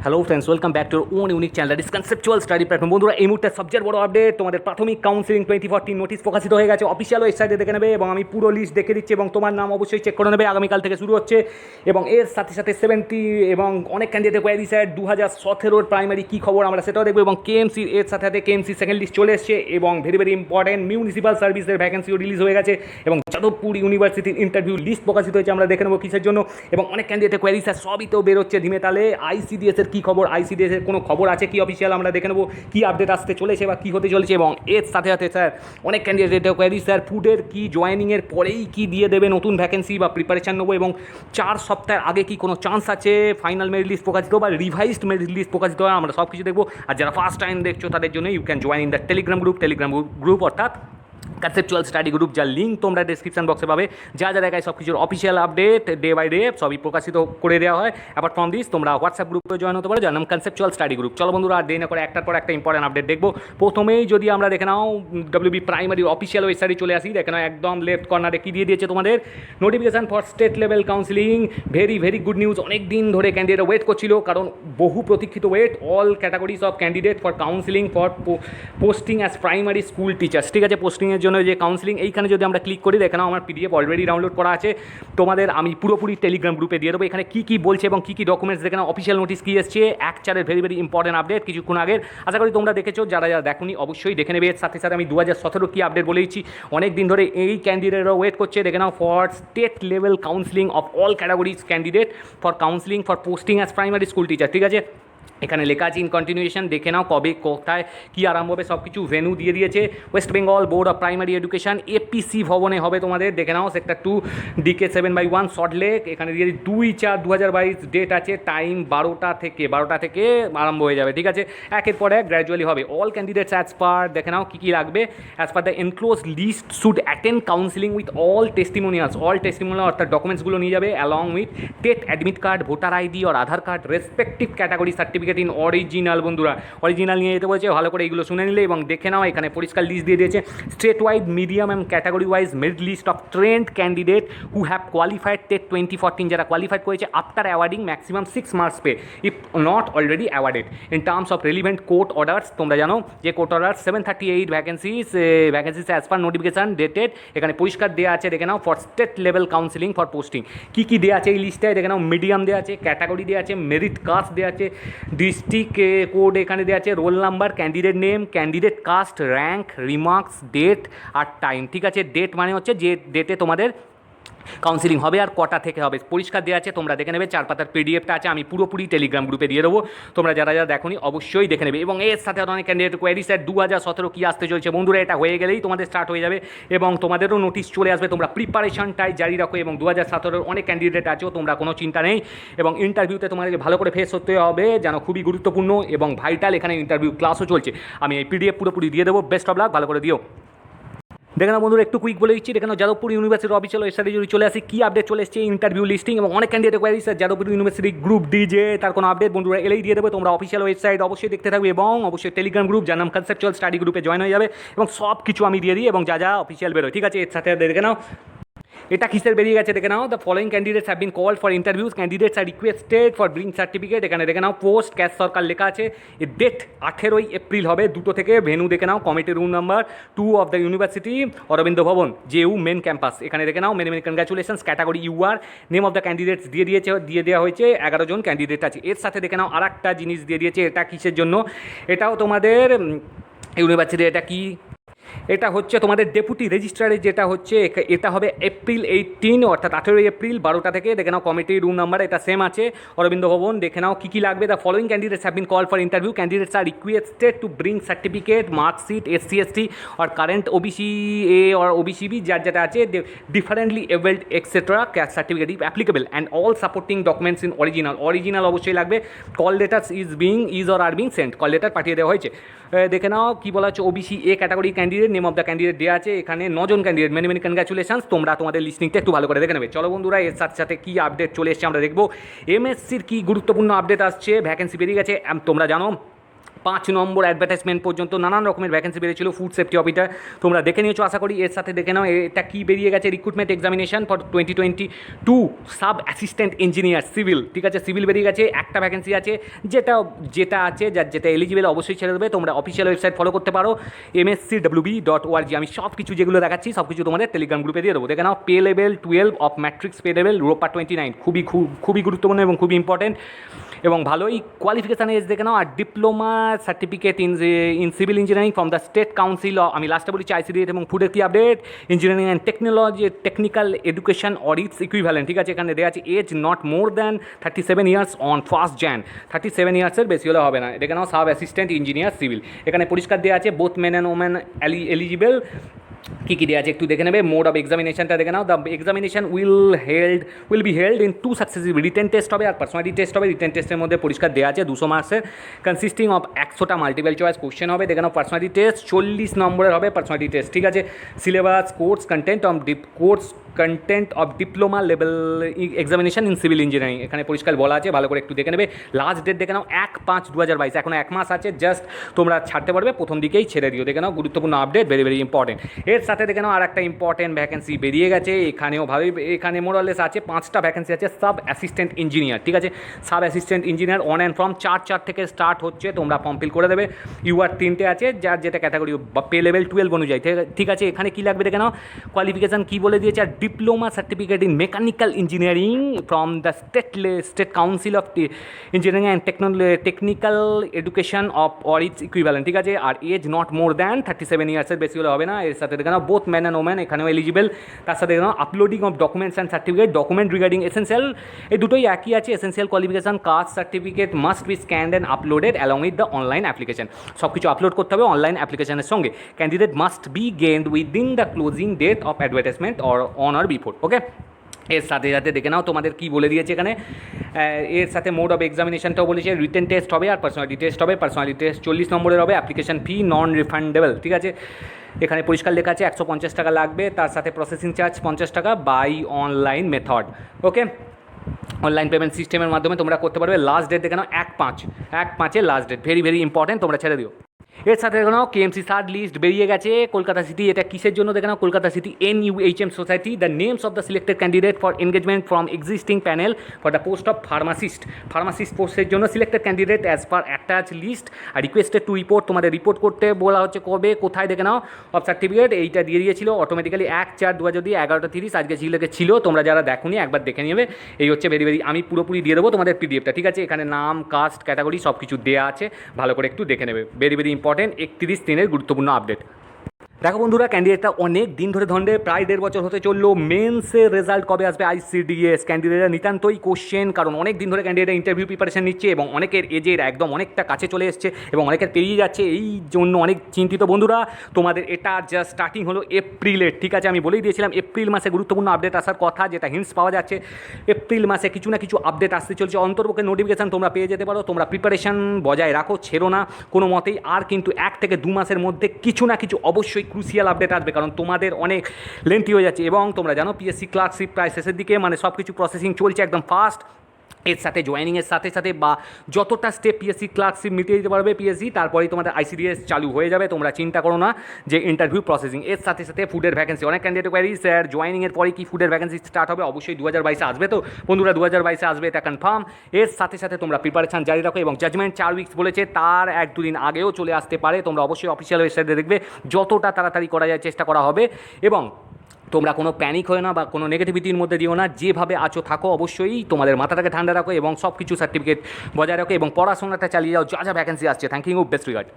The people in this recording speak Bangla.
Hello friends, welcome back to own unique channel that is conceptual study platform. বন্ধুরা, এই মুহূর্তে সবচেয়ে বড় আপডেট, তোমাদের প্রাথমিক কাউন্সিলিং 2014 নোটিশ প্রকাশিত হয়ে গেছে। অফিসিয়াল ওয়েবসাইটে দেখে নেবে এবং আমি পুরো লিস্ট দেখে দিচ্ছি এবং তোমার নাম অবশ্যই চেক করে নেবে। আগামীকাল থেকে শুরু হচ্ছে এবং এর সাথে সাথে 70 এবং অনেক ক্যান্ডিডেট কোয়ারি স্যার 2017 প্রাইমারি কী খবর আমরা সেটাও দেখবো এবং কেএমসি এর সাথে সাথে কেএমসি সেকেন্ড লিস্ট চলে এসছে এবং ভেরি ভেরি ইম্পর্টেন্ট মিউনিসিপ্যাল সার্ভিসের ভ্যাকেন্সিও রিলিজ হয়ে গেছে এবং যাদবপুর ইউনিভার্সিটির ইন্টারভিউ লিস্ট প্রকাশিত হয়েছে। আমরা দেখে নেবো কিসের জন্য এবং অনেক ক্যান্ডিডেটের কোয়ারি স্যার সবই তো বেরোচ্ছে ধীমে তালে। আইসিডিএস এর কী খবর, আইসিডিএস এর কোনো খবর আছে কি অফিসিয়াল, আমরা দেখে নেবো কী আপডেট আসতে চলেছে বা কী হতে চলেছে। এবং এর সাথে সাথে স্যার অনেক ক্যান্ডিডেটের কোয়ারি স্যার ফুডের কি জয়েনিংয়ের পরেই কি দিয়ে দেবে নতুন ভ্যাকেন্সি বা প্রিপারেশান নেবো এবং 4 সপ্তাহের আগে কি কোনো চান্স আছে ফাইনাল মেরিট লিস্ট প্রকাশিত বা রিভাইজড মেরিট লিস্ট প্রকাশিত হয়, আমরা সব কিছু দেখবো। আর যারা ফার্স্ট টাইম দেখছো তাদের জন্য you can join in the Telegram group অর্থাৎ কনসেপচুয়াল স্টাডি গ্রুপ, যার লিঙ্ক তোমরা ডিসক্রিপশন বক্সে পাবে। যা যা জায়গায় সব কিছুর official update day by day সবই প্রকাশিত করে দেওয়া হয়। অ্যাপার্ট ফ্রম দিস তোমরা হোয়াটসঅ্যাপ গ্রুপে জয়েন হতে পারো, যার নাম কনসেপচুয়াল স্টাডি গ্রুপ। চলো বন্ধুরা, আর দেরি না করে একটার পর একটা ইম্পর্টেন্ট আপডেট দেখবো। প্রথমেই যদি আমরা দেখে নাও ডব্লিউবি প্রাইমারির অফিসিয়াল ওয়েবসাইটে চলে আসি, দেখে নাও একদম লেফট কর্নারে কী দিয়ে দিয়েছে তোমাদের notification for state level counselling. Very very good news, অনেক দিন ধরে ক্যান্ডিডেট ওয়েট করছিল, কারণ বহু প্রতীক্ষিত wait. All categories of candidate for counselling for posting as primary school teachers. ঠিক আছে, পোস্টিংয়ের জন্য যে কাউন্সিলিং, এইখানে যদি আমরা ক্লিক করি দেখে নাও আমার পিডিএফ অলরেডি ডাউনলোড করা আছে, তোমাদের আমি পুরোপুরি টেলিগ্রাম গ্রুপে দিয়ে দেবো। এখানে কী কী বলছে এবং কী কী ডকুমেন্টস দেখে নাও, অফিসিয়াল নোটিস কী এসছে, 1/4 ভেরি ভেরি ইম্পর্টেন্ট আপডেট কিছুক্ষণ আগের। আশা করি তোমরা দেখেছো, যারা যারা দেখোনি অবশ্যই দেখে নেবে। এর সাথে সাথে আমি 2017 কী আপডেট বলে দিচ্ছি। অনেক দিন ধরে এই ক্যান্ডিডেটরা ওয়েট করছে, দেখে নাও for state level counselling of all categories candidate for counselling for posting as primary school teacher. ঠিক আছে, এখানে লেখা আছে ইন কন্টিনিউয়েশন, দেখে নাও কবে কোথায় কী আরম্ভ হবে সব কিছু। ভেন্যু দিয়ে দিয়েছে West Bengal board of primary education, APC ভবনে হবে তোমাদের। দেখে নাও সেক্টর 2 DK 7/1 সল্টলেক। এখানে দিয়ে 2/4/2022 ডেট আছে, টাইম 12টা থেকে আরম্ভ হয়ে যাবে। ঠিক আছে, একের পর এক গ্র্যাজুয়ালি হবে। অল ক্যান্ডিডেটস অ্যাজ পার, দেখে নাও কী কী লাগবে, as per the enclose list should attend counselling with all testimonials. All testimonial অর্থাৎ ডকুমেন্টসগুলো নিয়ে যাবে along with TET admit card, voter ID আর Aadhaar card, respective category certificate in original. বন্ধুরা, অরিজিনাল নিয়ে যেতে বলছে, ভালো করে এইগুলো শুনে নিলে এবং দেখে নাও। এখানে পরিষ্কার লিস্ট দিয়ে দিয়েছে state wide, medium and category wise merit list of trained candidate who have qualified TET 2014, যারা কোয়ালিফাইড করেছে after awarding maximum 6 marks pay if not already awarded in terms of relevant court orders. তোমরা জানো যে court order 738 vacancies as per notification dated. এখানে পরিষ্কার দেওয়া আছে, দেখে নাও for state level counselling for posting কী কী দেওয়া আছে এই লিস্টটায়। দেখে নাও মিডিয়াম দেওয়া আছে, ক্যাটাগরি দেওয়া আছে, মেরিট কাস্ট দেওয়া আছে, ডিস্ট্রিক্ট কোড এখানে দেওয়া আছে, roll number, candidate name, candidate caste, rank, remarks, date আর টাইম। ঠিক আছে, ডেট মানে হচ্ছে যে ডেটে তোমাদের কাউন্সিলিং হবে আর কটা থেকে হবে, পরিষ্কার দেওয়া আছে। তোমরা দেখে নেবে, 4 পাতার পিডিএফটা আছে, আমি পুরোপুরি টেলিগ্রাম গ্রুপে দিয়ে দেবো। তোমরা যারা যারা দেখোনি অবশ্যই দেখে নেবে। এবং এর সাথে অনেক ক্যান্ডিডেট কোয়ারি স্যার 2017 কী আসতে চলছে। বন্ধুরা, এটা হয়ে গেলেই তোমাদের স্টার্ট হয়ে যাবে এবং তোমাদেরও নোটিশ চলে আসবে। তোমরা প্রিপারেশনটাই জারি রাখো এবং 2017 অনেক ক্যান্ডিডেট আছো, তোমরা কোনো চিন্তা নেই। এবং ইন্টারভিউতে তোমাদেরকে ভালো করে ফেস হতে হবে, যেন খুবই গুরুত্বপূর্ণ এবং ভাইটাল। এখানে ইন্টারভিউ ক্লাসও চলছে, আমি এই পিডিএফ পুরোপুরি দিয়ে দেবো। বেস্ট অফ লাক, ভালো করে দিও। দেখে নাও বন্ধুরা, একটু কুইক বলে দিচ্ছি। দেখে নাও যাদবপুর ইউনিভার্সিটির অফিসিয়াল ওয়েবসাইটে যদি চলে আসি, কী আপডেট চলে এসেছে ইন্টারভিউ লিস্টিং এবং অনেক candidate query sir Jadavpur university group ডিজে, তার কোনো আপডেট বন্ধুরা এলেই দিয়ে দেবে। তোমরা অফিসিয়াল ওয়েবসাইট অবশ্যই দেখতে থাকবে এবং অবশ্যই টেলিগ্রাম গ্রুপ, যার নাম কনসেপচুয়াল স্টাডি গ্রুপে জয়েন হয়ে যাবে এবং সব কিছু আমি দিয়ে দিই এবং যা যা অফিসিয়াল বেরোয়। ঠিক আছে, এর সাথে দেখে নাও এটা কিসের বেরিয়ে গেছে। দেখে নাও the following candidates have been called for interviews, candidates are requested for bring certificate. এখানে দেখে নাও পোস্ট ক্যাশ সরকার লেখা আছে, এর ডেট 18 এপ্রিল হবে 2টো থেকে। ভেনু দেখে নাও committee room number 2 of the university Aurobindo Bhavan JU main campus. এখানে দেখে নাও many many congratulations, category UR, name of the candidates দিয়ে দেওয়া হয়েছে, 11 জন ক্যান্ডিডেট আছে। এর সাথে দেখে নাও আর একটা জিনিস দিয়ে দিয়েছে, এটা কিসের জন্য, এটাও তোমাদের ইউনিভার্সিটি, এটা কি, এটা হচ্ছে তোমাদের ডেপুটি রেজিস্ট্রারের যেটা হচ্ছে, এটা হবে এপ্রিল 18 অর্থাৎ 18 এপ্রিল 12টা থেকে। দেখে নাও কমিটি রুম নাম্বার এটা সেম আছে, অরবিন্দ ভবন। দেখে নাও কী কী লাগবে। The following candidates have been call for interview, candidates are requested to bring certificate, marksheet, SC/ST আর current OBC A or OBCB যার যেটা আছে, differently abled extra caste certificate if applicable and all supporting documents in original অবশ্যই লাগবে। Call letters is are being sent, call letter পাঠিয়ে দেওয়া হয়েছে। দেখে নাও কী বলা হচ্ছে, OBC A category candidate, name of the candidate দেওয়া আছে। এখানে 9 জন ক্যান্ডিডেট, মেনি মেনি কনগ্রাচুলেশনস। তোমরা তোমাদের লিস্টিংটা একটু ভালো করে দেখে নেবে। চলো বন্ধুরা, এর সাথে সাথে কী আপডেট চলে এসছে আমরা দেখবো। MSCর কী গুরুত্বপূর্ণ আপডেট আসছে, ভ্যাকেন্সি বেরিয়ে গেছে। তোমরা জানো 5 নম্বর অ্যাডভার্টাইজমেন্ট পর্যন্ত নানান রকমের ভ্যাকেন্সি বেরিয়েছিল ফুড সেফটি অফিসার, তোমরা দেখে নিয়েছো আশা করি। এর সাথে দেখে নাও এটা কি বেরিয়ে গেছে, recruitment examination for 2022 sub assistant engineer civil, ঠিক আছে, সিভিল বেরিয়ে গেছে। একটা ভ্যাকেন্সি আছে, যেটা আছে যার যেটা এলিজিবল অবশ্যই ছেড়ে দেবে। তোমরা অফিসিয়াল ওয়েবসাইট ফলো করতে পারো mscwb.org। আমি সব কিছু যেগুলো দেখাচ্ছি সব কিছু তোমাদের টেলিগ্রাম গ্রুপে দিয়ে দেবো। দেখে নাও pay level 12 of matrix pay level রোপা 29, খুবই গুরুত্বপূর্ণ এবং খুবই ইম্পর্টেন্ট এবং ভালোই কোয়ালিফিকেশান এজ দেখে নাও। আর diploma certificate in civil engineering from the state council, আমি লাস্টে বলেছি আইসিডিএস এবং ফুডের কি update, engineering and technical education or its equivalent, ঠিক আছে। এখানে দেওয়া আছে age not more than 37 years on 1 Jan, 37 ইয়ার্সের বেশি হলে হবে না। দেখে নাও সাব অ্যাসিস্ট্যান্ট ইঞ্জিনিয়ার সিভিল, এখানে পরিষ্কার দেওয়া আছে both men and women eligible. কী কী দেওয়া আছে একটু দেখে নেবে। মোড অফ এক্সামিনেশনটা দেখে নাও। The examination will be held in 2 successive written test হবে আর পার্সোনালিটি টেস্ট হবে। রিটেন টেস্টের মধ্যে পরিষ্কার দেওয়া আছে 200 মার্কসের, কনসিস্টিং অফ 100টা মাল্টিপল চয়েস কোশ্চেন হবে। দেখে নাও পার্সোনালিটি টেস্ট 40 নম্বরের হবে পার্সোনালিটি টেস্ট, ঠিক আছে। Syllabus content of diploma level examination in civil engineering, এখানে পরিষ্কার বলা আছে, ভালো করে একটু দেখে নেবে। লাস্ট ডেট দেখে নাও 1/5/2022, এখনো 1 মাস আছে, জাস্ট তোমরা ছাড়তে পারবে, প্রথম দিকেই ছেড়ে দিও। দেখে নাও গুরুত্বপূর্ণ আপডেট, ভেরি ইম্পর্টেন্ট। এর সাথে দেখে নাও আর একটা ইম্পর্টেন্ট ভ্যাকেন্সি বেরিয়ে গেছে, এখানেও ভালোই, এখানে মোরালেস আছে 5টা ভ্যাকেন্সি আছে সাব অ্যাসিস্ট্যান্ট ইঞ্জিনিয়ার, ঠিক আছে। Sub assistant engineer on and from 4 থেকে স্টার্ট হচ্ছে, তোমরা ফর্ম ফিল করে দেবে। ইউআর 3টে আছে, যার যেটা ক্যাটাগরি পে লেভেল 12 অনুযায়ী, ঠিক আছে। এখানে কী লাগবে দেখে নাও, কোয়ালিফিকেশান কী বলে দিয়েছে, আর diploma certificate in mechanical engineering from the state council of engineering and technical education of or its equivalent, ঠিক আছে। আর এজ নট মোর দ্যান 37 ইয়ার্সের বেশি হলে হবে না। এর সাথে দেখে নাও বোথ ম্যান অ্যান্ড ওম্যান এখানেও এলিজিবল। তার সাথে দেখে নাও uploading of documents and certificate, document regarding essential, এই দুটোই একই আছে। Essential qualification caste certificate must be scanned and uploaded along with the online application, সব কিছু আপলোড করতে হবে অনলাইন অ্যাপ্লিকেশনের সঙ্গে। Candidate must be gained within the closing date of advertisement or on or before, okay. এর সাথে সাথে দেখে নাও তোমাদের কী বলে দিয়েছে এখানে, এর সাথে মোড অফ এক্সামিনেশনটাও বলেছে, রিটেন টেস্ট হবে আর পার্সোনালিটি টেস্ট হবে। পার্সোনালিটি টেস্ট 40 নম্বরের হবে, অ্যাপ্লিকেশন ফি নন রিফান্ডেবল, ঠিক আছে। এখানে পরিষ্কার লেখা আছে 150 টাকা লাগবে, তার সাথে প্রসেসিং চার্জ 50 টাকা by online method, okay. Online payment সিস্টেমের মাধ্যমে তোমরা করতে পারবে। লাস্ট ডেট দেখে নাও 1/5 লাস্ট ডেট, ভেরি ইম্পর্টেন্ট, তোমরা ছেড়ে দিও। এর সাথে দেখে নাও কেএমসি থার্ড লিস্ট বেরিয়ে গেছে কলকাতা সিটি, এটা কিসের জন্য দেখে নাও, Kolkata city NUHM society, the names of the selected candidate for engagement from existing panel for the post of pharmacist পোস্টের জন্য selected candidate as per attach list are requested to report, তোমাদের রিপোর্ট করতে বলা হচ্ছে কবে কোথায় দেখে নাও। অফ সার্টিফিকেট এইটা দিয়ে দিয়েছিল অটোমেটিক্যালি 1/4/2011 আজকে ছিল, তোমরা যারা দেখোনি একবার দেখে নেবে। এই হচ্ছে ভেরি আমি পুরোপুরি দিয়ে দেবো তোমাদের পিডিএফটা, ঠিক আছে। এখানে নাম, কাস্ট, ক্যাটাগরি সব কিছু দেওয়া আছে, ভালো করে একটু দেখে নেবে। ভেরি ইম্পর্টেন্ট, 31 দিনের গুরুত্বপূর্ণ আপডেট। দেখো বন্ধুরা, ক্যান্ডিডেটটা অনেক দিন ধরে প্রায় 1.5 বছর হতে চললো। মেন্সের রেজাল্ট কবে আসবে ICDS, ক্যান্ডিডেটরা নিতান্তই কোশ্চেন, কারণ অনেক দিন ধরে ক্যান্ডিডেটরা ইন্টারভিউ প্রিপারেশন নিচ্ছে এবং অনেকের এজের একদম অনেকটা কাছে চলে এসছে এবং অনেকের পেরিয়ে যাচ্ছে, এই জন্য অনেক চিন্তিত। বন্ধুরা, তোমাদের এটা জাস্ট স্টার্টিং হলো এপ্রিলের, ঠিক আছে। আমি বলেই দিয়েছিলাম এপ্রিল মাসে গুরুত্বপূর্ণ আপডেট আসার কথা, যেটা হিন্টস পাওয়া যাচ্ছে। এপ্রিল মাসে কিছু না কিছু আপডেট আসতে চলছে, অন্তর্পক্ষে নোটিফিকেশান তোমরা পেয়ে যেতে পারো। তোমরা প্রিপারেশন বজায় রাখো, ছেড়ো না কোনো মতেই। আর কিন্তু 1 থেকে 2 মাসের মধ্যে কিছু না কিছু অবশ্যই ক্রুশিয়াল আপডেট আসবে, কারণ তোমাদের অনেক লেন্থি হয়ে যাচ্ছে এবং তোমরা জানো পিএসসি ক্লার্কশিপ প্রায় শেষের দিকে, মানে সব কিছু প্রসেসিং চলছে একদম ফাস্ট। এর সাথে জয়েনিংয়ের সাথে বা যতটা স্টেপ পিএসসি ক্লার্কশিপ মিটিয়ে দিতে পারবে পিএসসি, তারপরেই তোমাদের ICDS চালু হয়ে যাবে। তোমরা চিন্তা করো না যে ইন্টারভিউ প্রসেসিং। এর সাথে ফুডের ভ্যাকেন্সি, অনেক ক্যান্ডিডেট কোয়ারি স্যার জয়েনিংয়ের পরে কি ফুডের ভ্যাকেন্সি স্টার্ট হবে, অবশ্যই 2022 আসবে। তো বন্ধুরা 2022 আসবে, এটা কনফার্ম। এর সাথে তোমরা প্রিপারেশান জারি রাখো এবং জাজমেন্ট 4 উইকস বলেছে, তার 1-2 দিন আগেও চলে আসতে পারে। তোমরা অবশ্যই অফিসিয়াল ওয়েবসাইটে দেখবে, যতটা তাড়াতাড়ি করা যায় চেষ্টা করা হবে। এবং তোমরা কোনো প্যানিক হয়ে না বা কোনো নেগেটিভিটির মধ্যে দিও না, যেভাবে আছো থাকো, অবশ্যই তোমাদের মাথাটাকে ঠান্ডা রাখো এবং সব কিছু সার্টিফিকেট বজায় রাখো এবং পড়াশোনাটা চালিয়ে যাও, যা ভ্যাকেন্সি আসছে। Thank you, best regard.